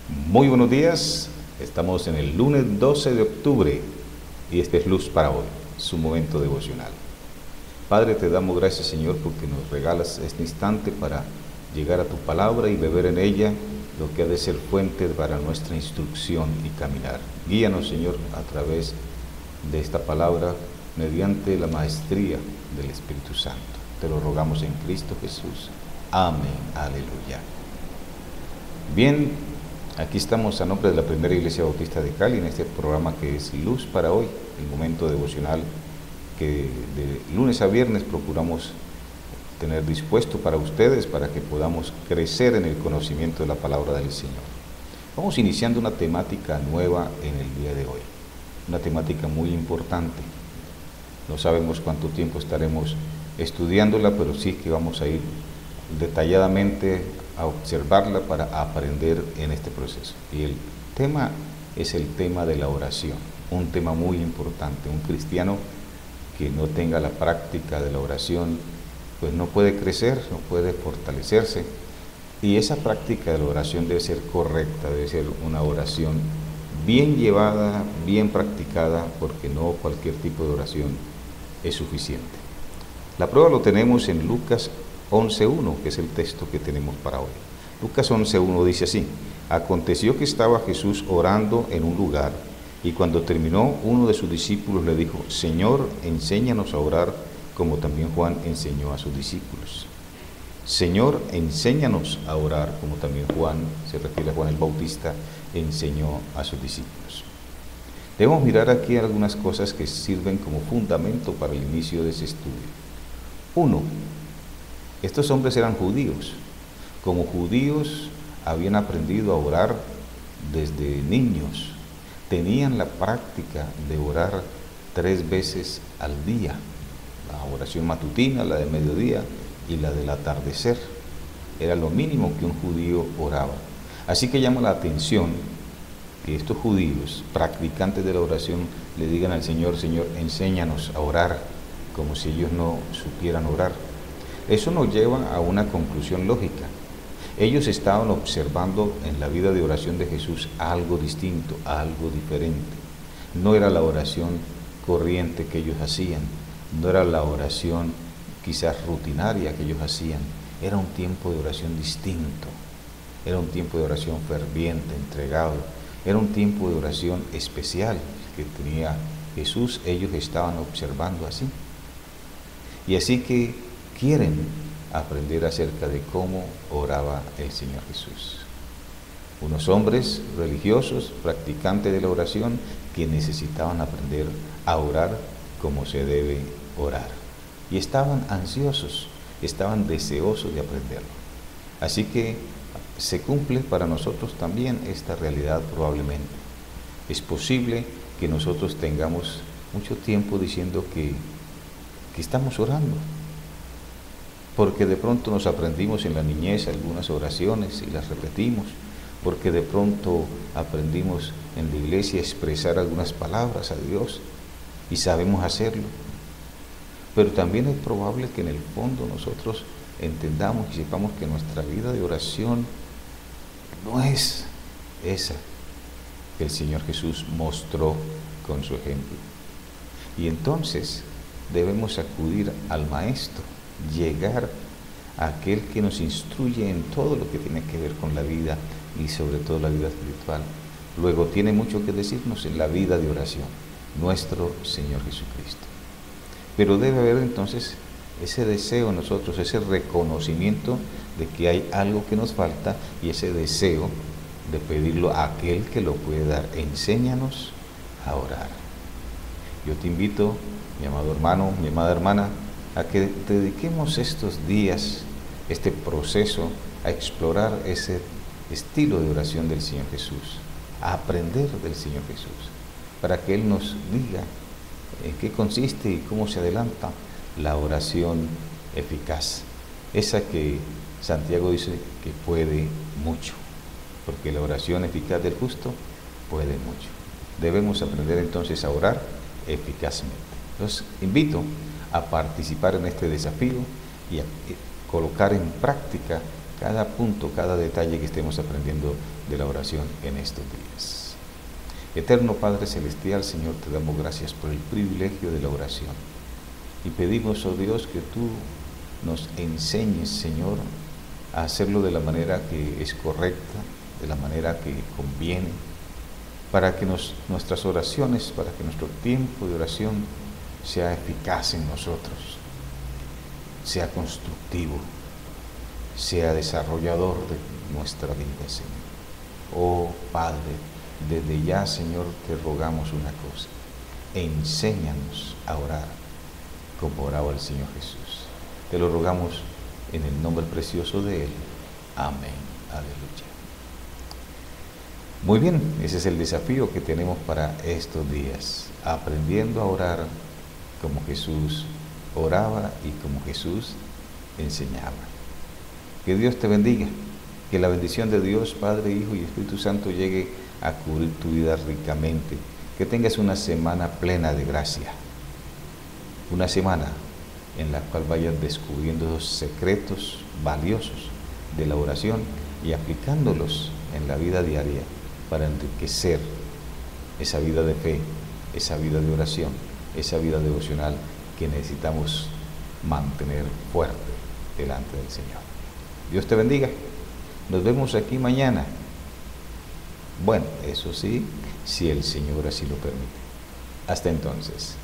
Muy buenos días, estamos en el lunes 12 de octubre y este es Luz para hoy, su momento devocional. Padre, te damos gracias, Señor, porque nos regalas este instante para llegar a tu palabra y beber en ella lo que ha de ser fuente para nuestra instrucción y caminar. Guíanos, Señor, a través de esta palabra mediante la maestría del Espíritu Santo. Te lo rogamos en Cristo Jesús. Amén. Aleluya. Bien, aquí estamos a nombre de la Primera Iglesia Bautista de Cali en este programa que es Luz para hoy, el momento devocional que de lunes a viernes procuramos tener dispuesto para ustedes para que podamos crecer en el conocimiento de la palabra del Señor. Vamos iniciando una temática nueva en el día de hoy, una temática muy importante. No sabemos cuánto tiempo estaremos estudiándola, pero sí que vamos a ir detalladamente a observarla para aprender en este proceso. Y el tema es el tema de la oración, un tema muy importante. Un cristiano que no tenga la práctica de la oración, pues no puede crecer, no puede fortalecerse. Y esa práctica de la oración debe ser correcta, debe ser una oración bien llevada, bien practicada, porque no cualquier tipo de oración es suficiente. La prueba lo tenemos en Lucas 11.1, que es el texto que tenemos para hoy. Lucas 11.1 dice así: Aconteció que estaba Jesús orando en un lugar, y cuando terminó, uno de sus discípulos le dijo: Señor, enséñanos a orar, como también Juan enseñó a sus discípulos. Señor, enséñanos a orar, como también Juan, se refiere a Juan el Bautista, enseñó a sus discípulos. Debemos mirar aquí algunas cosas que sirven como fundamento para el inicio de ese estudio. 1. Estos hombres eran judíos. Como judíos habían aprendido a orar desde niños. Tenían la práctica de orar 3 veces al día. La oración matutina, la de mediodía y la del atardecer. Era lo mínimo que un judío oraba. Así que llama la atención que estos judíos, practicantes de la oración, le digan al Señor: Señor, enséñanos a orar, como si ellos no supieran orar. Eso nos lleva a una conclusión lógica. Ellos estaban observando en la vida de oración de Jesús algo distinto, algo diferente. No era la oración corriente que ellos hacían, no era la oración quizás rutinaria que ellos hacían, era un tiempo de oración distinto, era un tiempo de oración ferviente, entregado, era un tiempo de oración especial que tenía Jesús. Ellos estaban observando así. Y así que quieren aprender acerca de cómo oraba el Señor Jesús. Unos hombres religiosos, practicantes de la oración, que necesitaban aprender a orar como se debe orar. Y estaban ansiosos, estaban deseosos de aprenderlo. Así que se cumple para nosotros también esta realidad probablemente. Es posible que nosotros tengamos mucho tiempo diciendo que estamos orando, porque de pronto nos aprendimos en la niñez algunas oraciones y las repetimos, porque de pronto aprendimos en la iglesia a expresar algunas palabras a Dios y sabemos hacerlo. Pero también es probable que en el fondo nosotros entendamos y sepamos que nuestra vida de oración no es esa que el Señor Jesús mostró con su ejemplo. Y entonces debemos acudir al Maestro, llegar a aquel que nos instruye en todo lo que tiene que ver con la vida y sobre todo la vida espiritual. Luego tiene mucho que decirnos en la vida de oración, nuestro Señor Jesucristo. Pero debe haber entonces ese deseo en nosotros, ese reconocimiento de que hay algo que nos falta y ese deseo de pedirlo a aquel que lo puede dar. Enséñanos a orar. Yo te invito, mi amado hermano, mi amada hermana, a que dediquemos estos días, este proceso, a explorar ese estilo de oración del Señor Jesús, a aprender del Señor Jesús, para que Él nos diga en qué consiste y cómo se adelanta la oración eficaz, esa que Santiago dice que puede mucho, porque la oración eficaz del justo puede mucho. Debemos aprender entonces a orar eficazmente. Los invito a participar en este desafío y a colocar en práctica cada punto, cada detalle que estemos aprendiendo de la oración en estos días. Eterno Padre Celestial, Señor, te damos gracias por el privilegio de la oración. Y pedimos, oh Dios, que tú nos enseñes, Señor, a hacerlo de la manera que es correcta, de la manera que conviene, para que nuestras oraciones, para que nuestro tiempo de oración sea eficaz en nosotros, sea constructivo, sea desarrollador de nuestra vida, Señor. Oh Padre, desde ya, Señor, te rogamos una cosa: enséñanos a orar como oraba el Señor Jesús. Te lo rogamos en el nombre precioso de Él. Amén. Aleluya. Muy bien, ese es el desafío que tenemos para estos días, aprendiendo a orar como Jesús oraba y como Jesús enseñaba. Que Dios te bendiga, que la bendición de Dios, Padre, Hijo y Espíritu Santo llegue a cubrir tu vida ricamente, que tengas una semana plena de gracia, una semana en la cual vayas descubriendo los secretos valiosos de la oración y aplicándolos en la vida diaria para enriquecer esa vida de fe, esa vida de oración, esa vida devocional que necesitamos mantener fuerte delante del Señor. Dios te bendiga. Nos vemos aquí mañana. Bueno, eso sí, si el Señor así lo permite. Hasta entonces.